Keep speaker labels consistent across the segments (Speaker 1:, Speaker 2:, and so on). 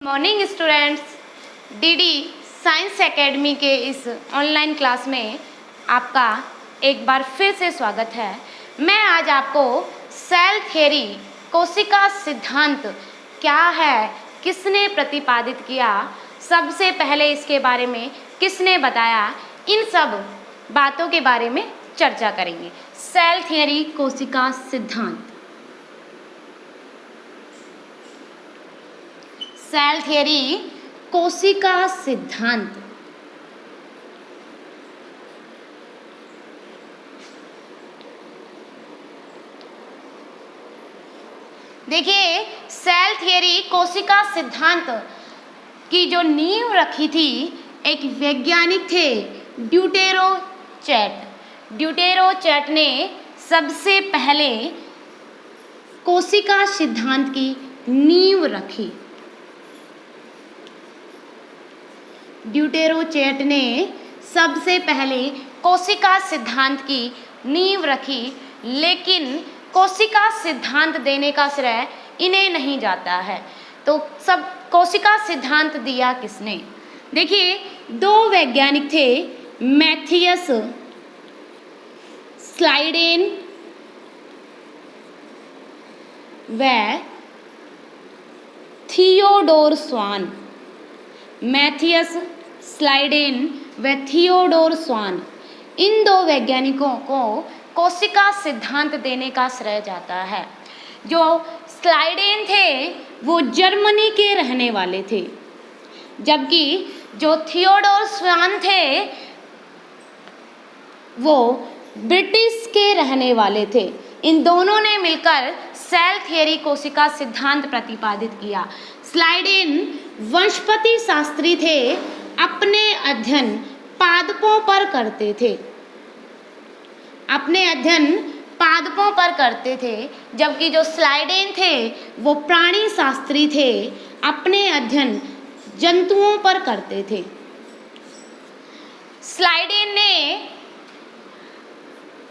Speaker 1: Morning students, DD science academy के इस online class में आपका एक बार फिर से स्वागत है। मैं आज आपको सेल थ्योरी, कोशिका सिद्धांत क्या है, किसने प्रतिपादित किया, सबसे पहले इसके बारे में किसने बताया, इन सब बातों के बारे में चर्चा करेंगे। सेल थ्योरी, कोशिका सिद्धांत। सेल थ्योरी, कोशिका सिद्धांत। देखिए, सेल थ्योरी, कोशिका सिद्धांत की जो नींव रखी थी एक वैज्ञानिक थे, ड्यूटेरोचैट। ड्यूटेरोचैट ने सबसे पहले कोशिका सिद्धांत की नींव रखी। ड्यूटेरोचैट ने सबसे पहले कोशिका सिद्धांत की नींव रखी, लेकिन कोशिका सिद्धांत देने का श्रेय इन्हें नहीं जाता है। तो सब कोशिका सिद्धांत दिया किसने? देखिए, दो वैज्ञानिक थे, मैथियस स्लाइडेन व थियोडोर स्वान। मैथियस स्लाइडेन व थियोडोर स्वान, इन दो वैज्ञानिकों को कोशिका सिद्धांत देने का श्रेय जाता है। जो स्लाइडेन थे वो जर्मनी के रहने वाले थे, जबकि जो थियोडोर स्वान थे वो ब्रिटिश के रहने वाले थे। इन दोनों ने मिलकर सेल थ्योरी, कोशिका सिद्धांत प्रतिपादित किया। स्लाइडेन वनस्पति शास्त्री थे, अपने अध्ययन पादपों पर करते थे। अपने अध्ययन पादपों पर करते थे, जबकि जो स्लाइडेन थे वो प्राणी शास्त्री थे, अपने अध्ययन जंतुओं पर करते थे। स्लाइडेन ने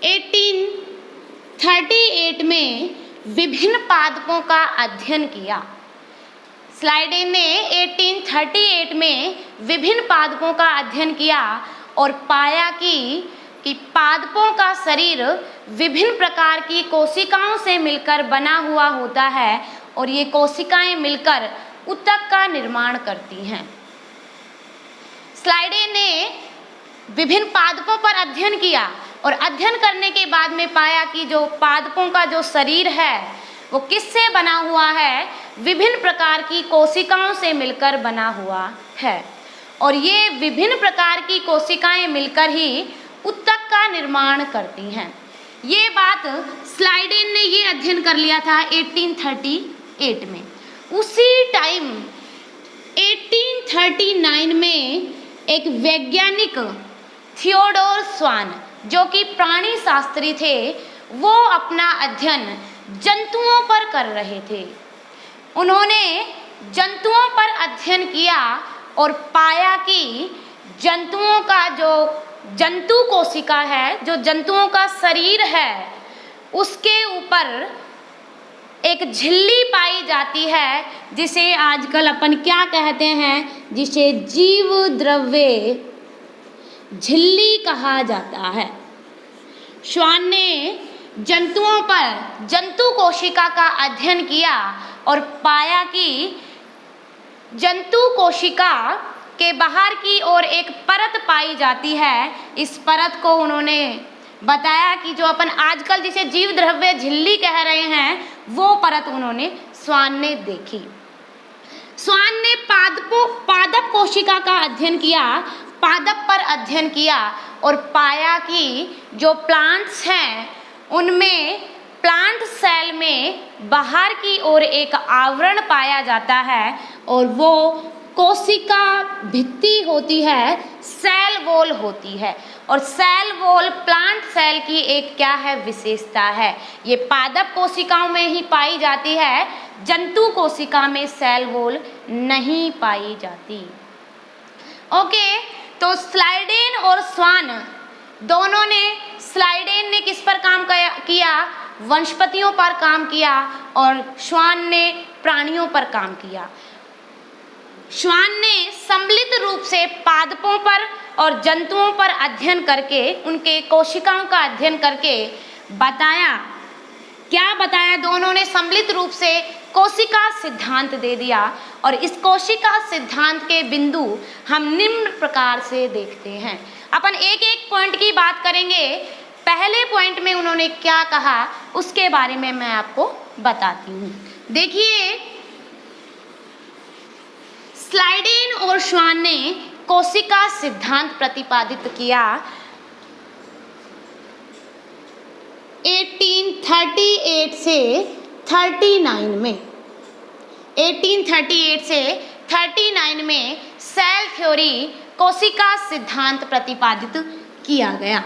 Speaker 1: 1838 में विभिन्न पादपों का अध्ययन किया। स्लाइडेन ने 1838 में विभिन्न पादपों का अध्ययन किया और पाया कि पादपों का शरीर विभिन्न प्रकार की कोशिकाओं से मिलकर बना हुआ होता है और ये कोशिकाएं मिलकर ऊतक का निर्माण करती हैं। स्लाइडेन ने विभिन्न पादपों पर अध्ययन किया और अध्ययन करने के बाद में पाया कि जो पादपों का जो शरीर है वो किससे बना हुआ है? विभिन्न प्रकार की कोशिकाओं से मिलकर बना हुआ है, और ये विभिन्न प्रकार की कोशिकाएं मिलकर ही ऊतक का निर्माण करती हैं। ये बात स्लाइडेन ने ये अध्ययन कर लिया था 1838 में। उसी टाइम 1839 में एक वैज्ञानिक थियोडोर स्वान, जो कि प्राणी शास्त्री थे, वो अपना अध्ययन जंतुओं पर कर रहे थे। उन्होंने जंतुओं पर अध्ययन किया और पाया कि जंतुओं का जो जंतु कोशिका है, जो जंतुओं का शरीर है, उसके ऊपर एक झिल्ली पाई जाती है, जिसे आजकल अपन क्या कहते हैं? जिसे जीव द्रव्य झिल्ली कहा जाता है। स्वान ने जंतुओं पर जंतु कोशिका का अध्ययन किया और पाया कि जंतु कोशिका के बाहर की ओर एक परत पाई जाती है। इस परत को उन्होंने बताया कि जो अपन आजकल जिसे जीव द्रव्य झिल्ली कह रहे हैं, वो परत उन्होंने स्वान ने देखी। स्वान ने पादप कोशिका का अध्ययन किया, पादप पर अध्ययन किया और पाया कि जो प्लांट्स हैं उनमें प्लांट सेल में बाहर की ओर एक आवरण पाया जाता है और वो कोशिका भित्ति होती है, सेल वॉल होती है। और सेल वॉल प्लांट सेल की एक क्या है? विशेषता है। ये पादप कोशिकाओं में ही पाई जाती है, जंतु कोशिका में सेल वॉल नहीं पाई जाती। ओके, तो स्लाइडेन और स्वान दोनों ने, स्लाइडेन ने किस पर काम किया? वनस्पतियों पर काम किया और स्वान ने प्राणियों पर काम किया। श्वान ने सम्मिलित रूप से पादपों पर और जंतुओं पर अध्ययन करके, उनके कोशिकाओं का अध्ययन करके बताया, क्या बताया? दोनों ने सम्मिलित रूप से कोशिका सिद्धांत दे दिया। और इस कोशिका सिद्धांत के बिंदु हम निम्न प्रकार से देखते हैं। अपन एक एक पॉइंट की बात करेंगे। पहले पॉइंट में उन्होंने क्या कहा उसके बारे में मैं आपको बताती हूँ। देखिए, स्लाइडेन और श्वान ने कोशिका सिद्धांत प्रतिपादित किया 1838 से 39 में। 1838 से 39 में सेल थ्योरी, कोशिका सिद्धांत प्रतिपादित किया गया।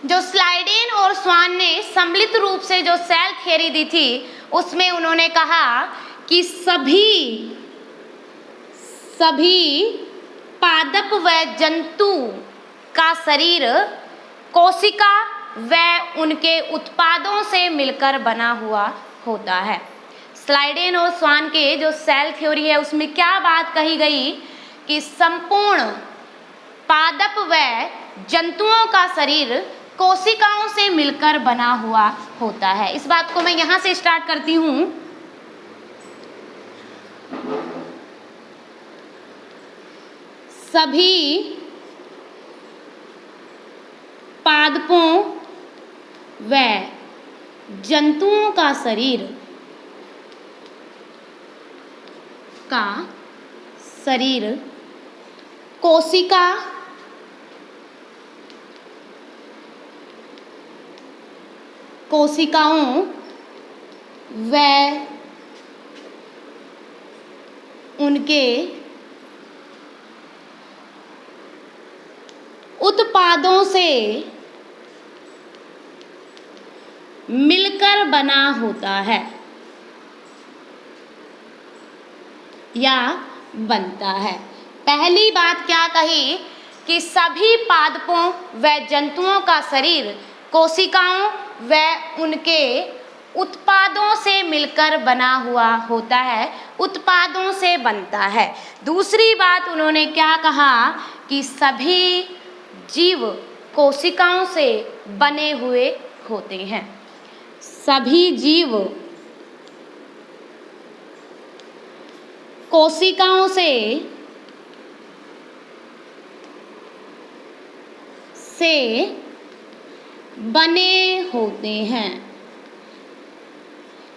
Speaker 1: जो स्लाइडेन और श्वान ने सम्मिलित रूप से जो सेल थ्योरी दी थी, उसमें उन्होंने कहा कि सभी पादप व जंतु का शरीर कोशिका व उनके उत्पादों से मिलकर बना हुआ होता है। स्लाइडेन और श्वान के जो सेल थ्योरी है उसमें क्या बात कही गई कि संपूर्ण पादप व जंतुओं का शरीर कोशिकाओं से मिलकर बना हुआ होता है। इस बात को मैं यहां से स्टार्ट करती हूं। सभी पादपों व जंतुओं का शरीर कोशिकाओं व उनके उत्पादों से मिलकर बना होता है या बनता है। पहली बात क्या कही कि सभी पादपों व जंतुओं का शरीर कोशिकाओं व उनके उत्पादों से मिलकर बना हुआ होता है, उत्पादों से बनता है। दूसरी बात उन्होंने क्या कहा कि सभी जीव कोशिकाओं से बने हुए होते हैं। सभी जीव कोशिकाओं से बने होते हैं।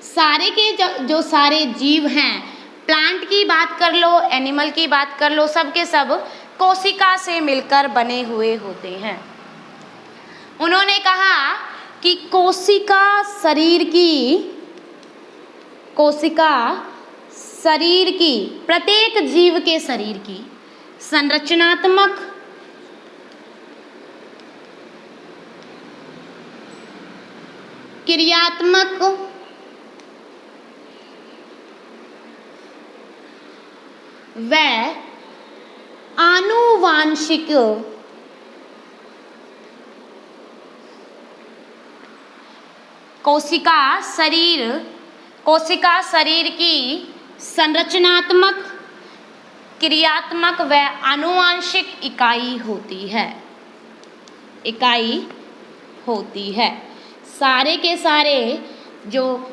Speaker 1: सारे के जो सारे जीव हैं, प्लांट की बात कर लो, एनिमल की बात कर लो, सब के सब कोशिका से मिलकर बने हुए होते हैं। उन्होंने कहा कि कोशिका शरीर की प्रत्येक जीव के शरीर की संरचनात्मक, क्रियात्मक व आनुवांशिक कोशिका शरीर की संरचनात्मक, क्रियात्मक व आनुवांशिक इकाई होती है। सारे के सारे जो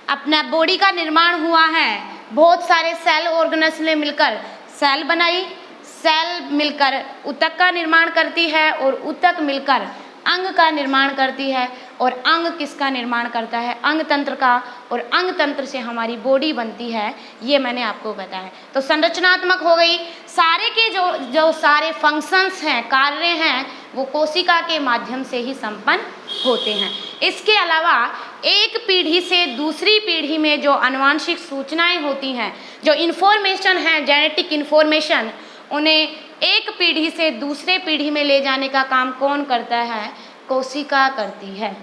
Speaker 1: अपना बॉडी का निर्माण हुआ है, बहुत सारे सेल ऑर्गेनल्स ने मिलकर सेल बनाई, सेल मिलकर ऊतक का निर्माण करती है और ऊतक मिलकर अंग का निर्माण करती है और अंग किसका निर्माण करता है? अंग तंत्र का, और अंग तंत्र से हमारी बॉडी बनती है। ये मैंने आपको बताया। तो संरचनात्मक हो गई, सारे के जो सारे फंक्शंस हैं, कार्य हैं, वो कोशिका के माध्यम से ही संपन्न होते हैं। इसके अलावा एक पीढ़ी से दूसरी पीढ़ी में जो आनुवांशिक सूचनाएं होती हैं, जो इन्फॉर्मेशन है, जेनेटिक इन्फॉर्मेशन, उन्हें एक पीढ़ी से दूसरे पीढ़ी में ले जाने का काम कौन करता है? कोशिका करती है।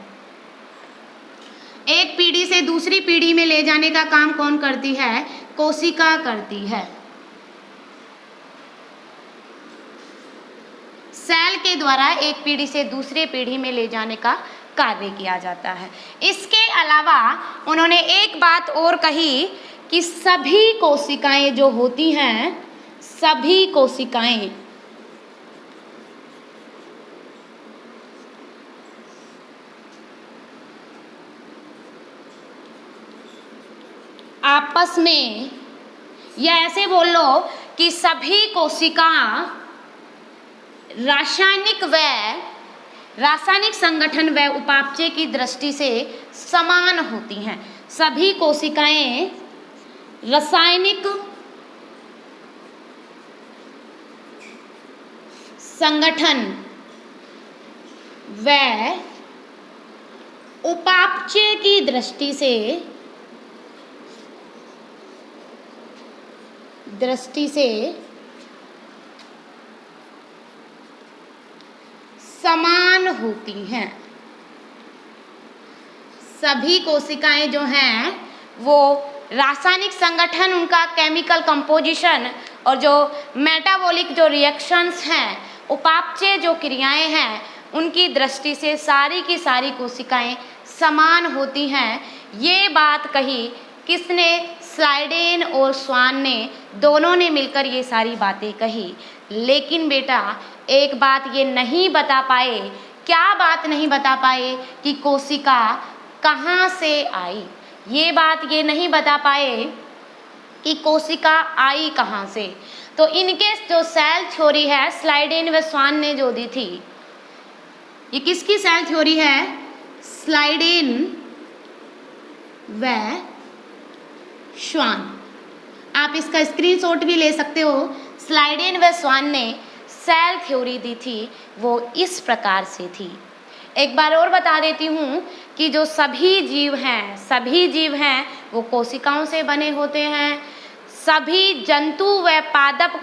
Speaker 1: एक पीढ़ी से दूसरी पीढ़ी में ले जाने का काम कौन करती है? कोशिका करती है। के द्वारा एक पीढ़ी से दूसरे पीढ़ी में ले जाने का कार्य किया जाता है। इसके अलावा उन्होंने एक बात और कही कि सभी कोशिकाएं जो होती हैं, सभी कोशिकाएं आपस में, या ऐसे बोल लो कि सभी कोशिका रासायनिक संगठन व उपापचय की दृष्टि से समान होती हैं। सभी कोशिकाएं रासायनिक संगठन व उपापचय की दृष्टि से समान होती हैं। सभी कोशिकाएं जो हैं वो रासायनिक संगठन, उनका केमिकल कंपोजिशन और जो मेटाबॉलिक जो रिएक्शंस हैं, उपापचय जो क्रियाएं हैं, उनकी दृष्टि से सारी की सारी कोशिकाएं समान होती हैं। ये बात कही किसने? स्लाइडेन और स्वान ने, दोनों ने मिलकर ये सारी बातें कही। लेकिन बेटा एक बात ये नहीं बता पाए, क्या बात नहीं बता पाए कि कोशिका कहाँ से आई। ये बात ये नहीं बता पाए कि कोशिका आई कहाँ से। तो इनके जो सेल थ्योरी है, स्लाइडेन व स्वान ने जो दी थी, ये किसकी सेल थ्योरी है? स्लाइडेन व स्वान। आप इसका स्क्रीनशॉट भी ले सकते हो। स्लाइडेन व स्वान ने सेल थ्योरी दी थी, वो इस प्रकार से थी। एक बार और बता देती हूँ कि जो सभी जीव हैं वो कोशिकाओं से बने होते हैं। सभी जंतु व पादप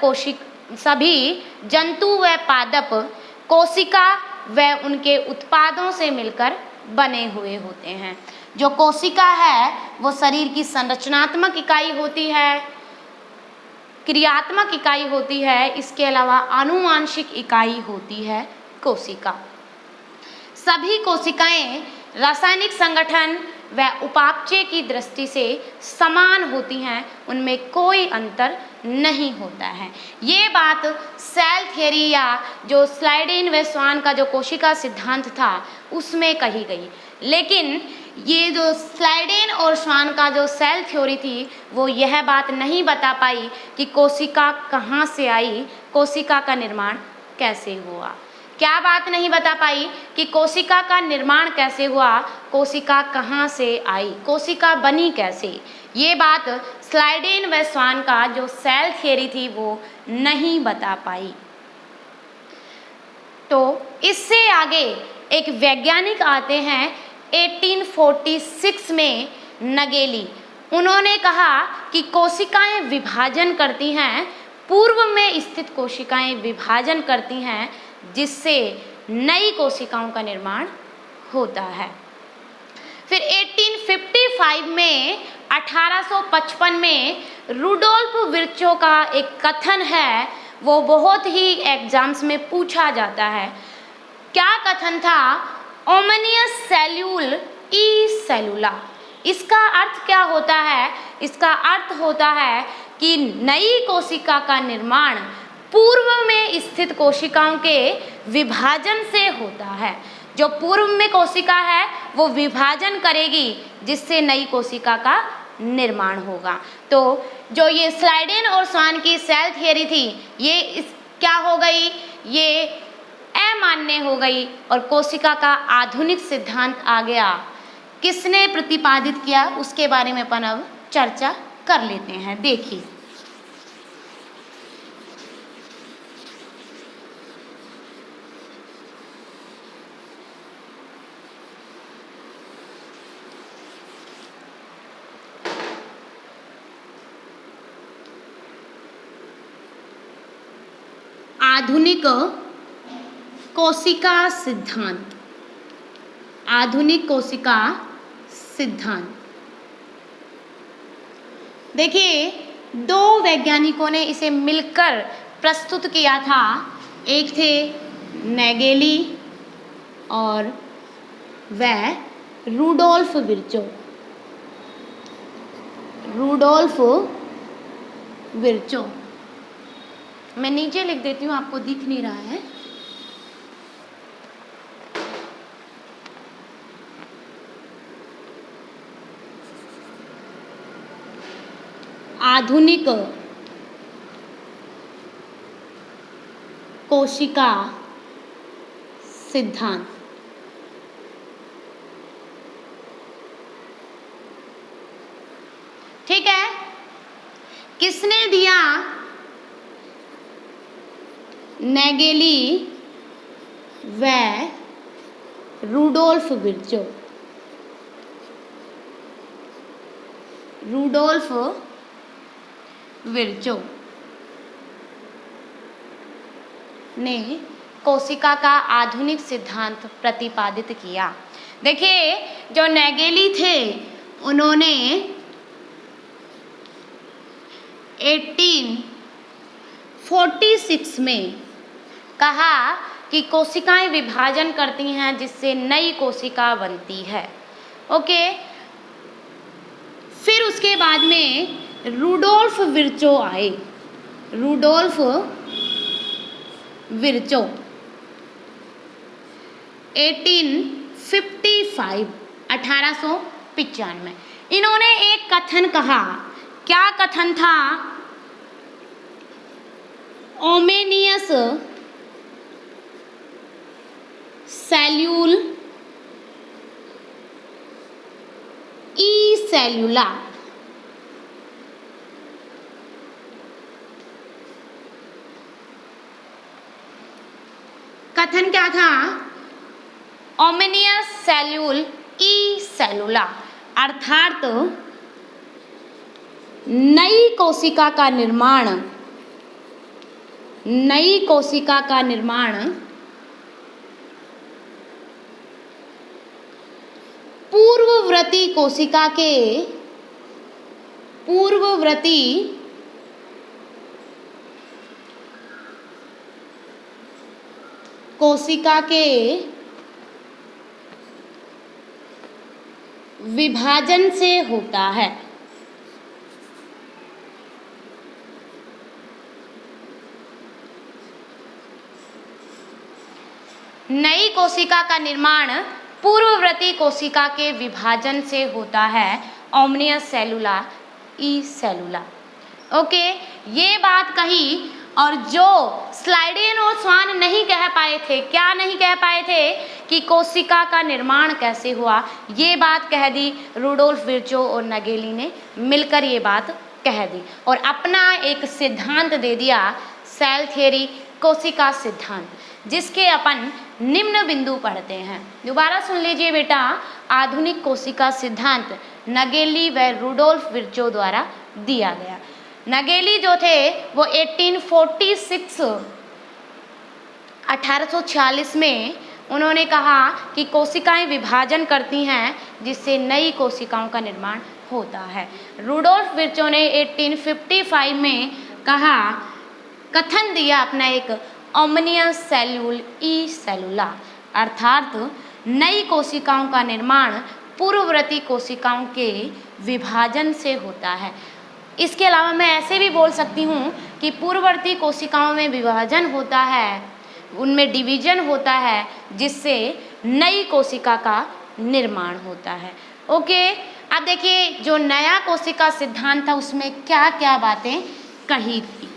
Speaker 1: कोशिका व उनके उत्पादों से मिलकर बने हुए होते हैं। जो कोशिका है वो शरीर की संरचनात्मक इकाई होती है, क्रियात्मक इकाई होती है, इसके अलावा आनुवांशिक इकाई होती है कोशिका। सभी कोशिकाएं रासायनिक संगठन व उपापचय की दृष्टि से समान होती हैं, उनमें कोई अंतर नहीं होता है। ये बात सेल थ्योरी या जो स्लाइडेन व स्वान का जो कोशिका सिद्धांत था उसमें कही गई। लेकिन ये जो स्लाइडेन और स्वान का जो सेल थ्योरी थी वो यह बात नहीं बता पाई कि कोशिका कहाँ से आई, कोशिका का निर्माण कैसे हुआ। क्या बात नहीं बता पाई कि कोशिका का निर्माण कैसे हुआ, कोशिका कहाँ से आई, कोशिका बनी कैसे। ये बात स्लाइडेन व स्वान का जो सेल थ्योरी थी वो नहीं बता पाई। तो इससे आगे एक वैज्ञानिक आते हैं 1846 में, नगेली। उन्होंने कहा कि कोशिकाएं विभाजन करती हैं, पूर्व में स्थित कोशिकाएं विभाजन करती हैं, जिससे नई कोशिकाओं का निर्माण होता है। फिर 1855 में 1855 में रुडोल्फ विर्चो का एक कथन है, वो बहुत ही एग्जाम्स में पूछा जाता है। क्या कथन था? ओमनियस सेल्यूल ई सेलुला। इसका अर्थ क्या होता है? इसका अर्थ होता है कि नई कोशिका का निर्माण पूर्व में स्थित कोशिकाओं के विभाजन से होता है। जो पूर्व में कोशिका है वो विभाजन करेगी, जिससे नई कोशिका का निर्माण होगा। तो जो ये स्लाइडेन और स्वान की सेल थ्योरी थी, ये क्या हो गई? ये अमान्य हो गई और कोशिका का आधुनिक सिद्धांत आ गया। किसने प्रतिपादित किया उसके बारे में अपन अब चर्चा कर लेते हैं। देखिए, आधुनिक कोशिका सिद्धांत। आधुनिक कोशिका सिद्धांत। देखिए, दो वैज्ञानिकों ने इसे मिलकर प्रस्तुत किया था। एक थे नेगेली और वह रूडोल्फ विर्चो। रूडोल्फ विर्चो, मैं नीचे लिख देती हूँ, आपको दिख नहीं रहा है। आधुनिक कोशिका सिद्धांत। ठीक है, किसने दिया? नेगेली व रूडोल्फ विर्चो। रूडोल्फ विर्चो ने कोशिका का आधुनिक सिद्धांत प्रतिपादित किया। देखिए, जो नेगेली थे उन्होंने 1846 में कहा कि कोशिकाएं विभाजन करती हैं जिससे नई कोशिका बनती है। ओके, फिर उसके बाद में रूडोल्फ विर्चो आए। रूडोल्फ विर्चो 1895 इन्होंने एक कथन कहा। क्या कथन था? ओमेनियस सेल्यूल ई सेल्यूला। कथन क्या था? ओमेनियस सेल्यूल ई सेलुला, अर्थात नई कोशिका का निर्माण, नई कोशिका का निर्माण पूर्ववर्ती कोशिका के, पूर्ववर्ती कोशिका के विभाजन से होता है। नई कोशिका का निर्माण पूर्ववर्ती कोशिका के विभाजन से होता है, ओमनियस सेलुला ई सेलुला। ओके, ये बात कही, और जो स्लाइडियन और स्वान नहीं कह पाए थे, क्या नहीं कह पाए थे कि कोशिका का निर्माण कैसे हुआ, ये बात कह दी रूडोल्फ विर्चो और नेगेली ने मिलकर ये बात कह दी और अपना एक सिद्धांत दे दिया, सेल थियरी, कोशिका सिद्धांत, जिसके अपन निम्न बिंदु पढ़ते हैं। दोबारा सुन लीजिए बेटा, आधुनिक कोशिका सिद्धांत नेगेली व रूडोल्फ विर्चो द्वारा दिया गया। नेगेली जो थे वो 1846 में उन्होंने कहा कि कोशिकाएं विभाजन करती हैं जिससे नई कोशिकाओं का निर्माण होता है। रूडोल्फ विर्चो ने 1855 में कहा, कथन दिया अपना एक, ओमनियस सेल्यूल ई सेलुला, अर्थात नई कोशिकाओं का निर्माण पूर्ववर्ती कोशिकाओं के विभाजन से होता है। इसके अलावा मैं ऐसे भी बोल सकती हूँ कि पूर्ववर्ती कोशिकाओं में विभाजन होता है, उनमें डिवीजन होता है जिससे नई कोशिका का निर्माण होता है। ओके, अब देखिए जो नया कोशिका सिद्धांत था उसमें क्या क्या बातें कही थी।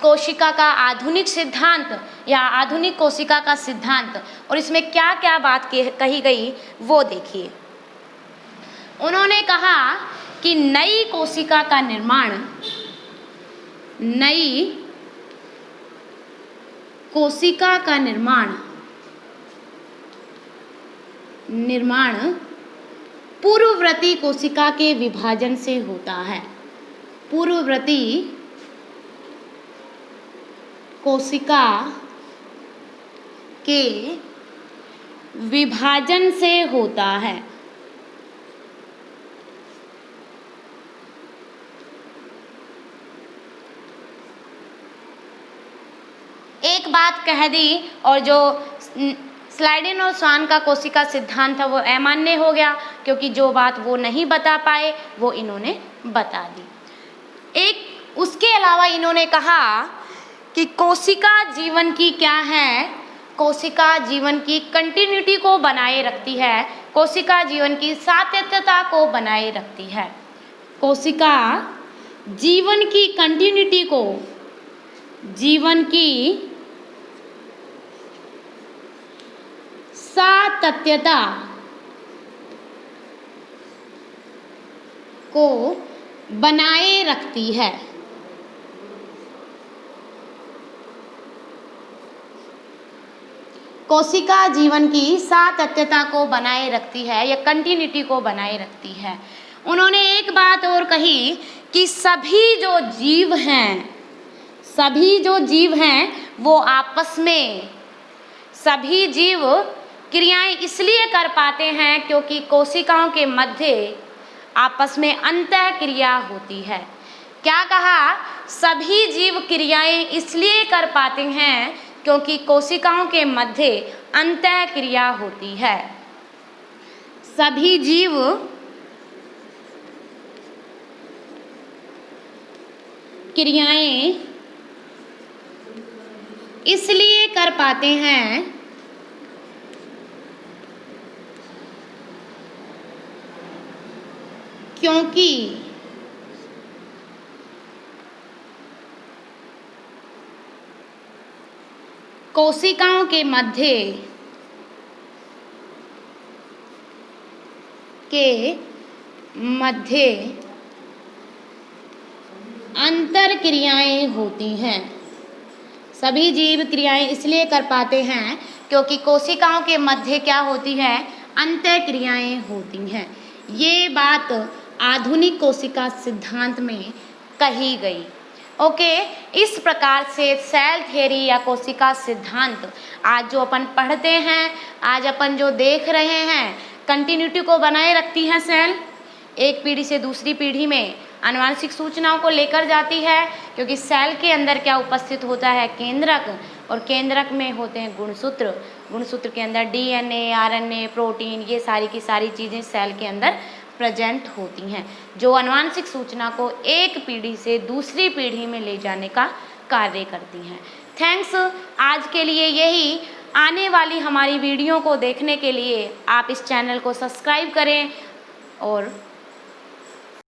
Speaker 1: कोशिका का आधुनिक सिद्धांत या आधुनिक कोशिका का सिद्धांत, और इसमें क्या क्या बात कही गई वो देखिए। उन्होंने कहा कि नई कोशिका का निर्माण, नई कोशिका का निर्माण पूर्ववर्ती कोशिका के विभाजन से होता है। पूर्ववर्ती कोशिका के विभाजन से होता है। बात कह दी और जो स्लाइडेन और स्वान का कोशिका सिद्धांत था वो अमान्य हो गया, क्योंकि जो बात वो नहीं बता पाए वो इन्होंने बता दी। एक उसके अलावा इन्होंने कहा कि कोशिका जीवन की क्या है, कोशिका जीवन की कंटिन्यूटी को बनाए रखती है, कोशिका जीवन की सातत्यता को बनाए रखती है। कोशिका जीवन की कंटिन्यूटी को, जीवन की सातत्यता को बनाए रखती है। कोशिका जीवन की सातत्यता को बनाए रखती है या कंटिन्यूटी को बनाए रखती है। उन्होंने एक बात और कही कि सभी जो जीव हैं वो आपस में, सभी जीव क्रियाएं इसलिए कर पाते हैं क्योंकि कोशिकाओं के मध्य आपस में अंतः क्रिया होती है। क्या कहा? सभी जीव क्रियाएं इसलिए कर पाते हैं क्योंकि कोशिकाओं के मध्य अंतः क्रिया होती है। सभी जीव क्रियाएं इसलिए कर पाते हैं क्योंकि कोशिकाओं के मध्य अंतर क्रियाएं होती हैं। सभी जीव क्रियाएं इसलिए कर पाते हैं क्योंकि कोशिकाओं के मध्य क्या होती है? अंतर क्रियाएं होती हैं। ये बात आधुनिक कोशिका सिद्धांत में कही गई। ओके, इस प्रकार से सेल थ्योरी या कोशिका सिद्धांत आज जो अपन पढ़ते हैं, आज अपन जो देख रहे हैं, कंटिन्यूटी को बनाए रखती है सेल, एक पीढ़ी से दूसरी पीढ़ी में आनुवांशिक सूचनाओं को लेकर जाती है, क्योंकि सेल के अंदर क्या उपस्थित होता है? केंद्रक, और केंद्रक में होते हैं गुणसूत्र, गुणसूत्र के अंदर डीएनए, आरएनए, प्रोटीन, ये सारी की सारी चीज़ें सेल के अंदर प्रेजेंट होती हैं, जो आनुवांशिक सूचना को एक पीढ़ी से दूसरी पीढ़ी में ले जाने का कार्य करती हैं। थैंक्स, आज के लिए यही। आने वाली हमारी वीडियो को देखने के लिए आप इस चैनल को सब्सक्राइब करें और